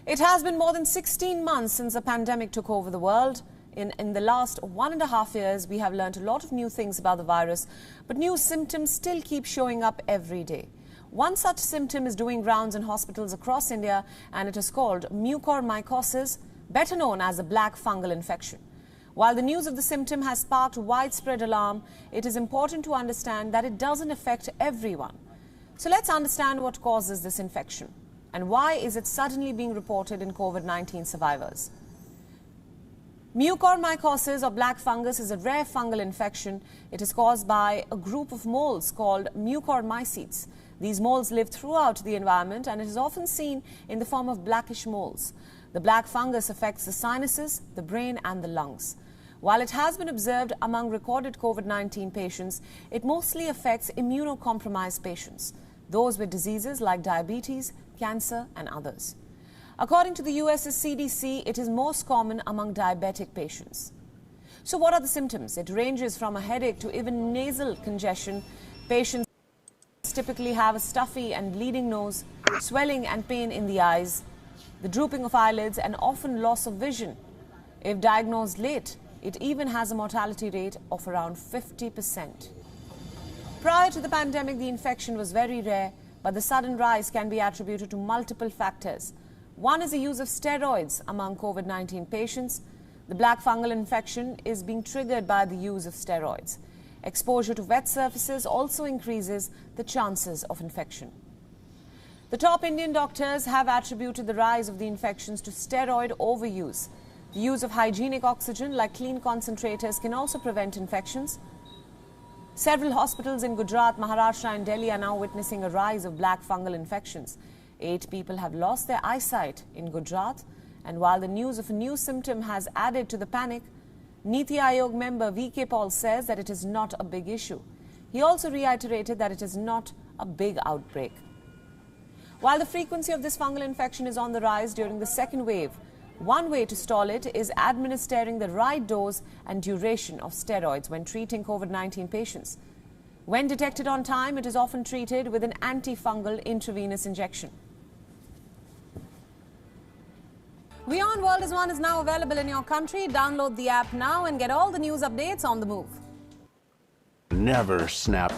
It has been more than 16 months since the pandemic took over the world. In the last 1.5 years, we have learned a lot of new things about the virus, but new symptoms still keep showing up every day. One such symptom is doing rounds in hospitals across India, and it is called mucormycosis, better known as a black fungal infection. While the news of the symptom has sparked widespread alarm, it is important to understand that it doesn't affect everyone. So let's understand what causes this infection and why is it suddenly being reported in COVID-19 survivors. Mucormycosis or black fungus is a rare fungal infection. It is caused by a group of moles called mucormycetes. These moles live throughout the environment and it is often seen in the form of blackish moles. The black fungus affects the sinuses, the brain and the lungs. While it has been observed among recorded COVID-19 patients, it mostly affects immunocompromised patients, those with diseases like diabetes, cancer and others. According to the US's CDC, it is most common among diabetic patients. So what are the symptoms? It ranges from a headache to even nasal congestion. Patients typically have a stuffy and bleeding nose, swelling and pain in the eyes, the drooping of eyelids and often loss of vision. If diagnosed late, it even has a mortality rate of around 50%. Prior to the pandemic, the infection was very rare, but the sudden rise can be attributed to multiple factors. One is the use of steroids among COVID-19 patients. The black fungal infection is being triggered by the use of steroids. Exposure to wet surfaces also increases the chances of infection. The top Indian doctors have attributed the rise of the infections to steroid overuse. The use of hygienic oxygen like clean concentrators can also prevent infections. Several hospitals in Gujarat, Maharashtra and Delhi are now witnessing a rise of black fungal infections. 8 people have lost their eyesight in Gujarat. And while the news of a new symptom has added to the panic, Niti Aayog member V.K. Paul says that it is not a big issue. He also reiterated that it is not a big outbreak. While the frequency of this fungal infection is on the rise during the second wave, one way to stall it is administering the right dose and duration of steroids when treating COVID-19 patients. When detected on time, it is often treated with an antifungal intravenous injection. WION World is One is now available in your country. Download the app now and get all the news updates on the move. Never snap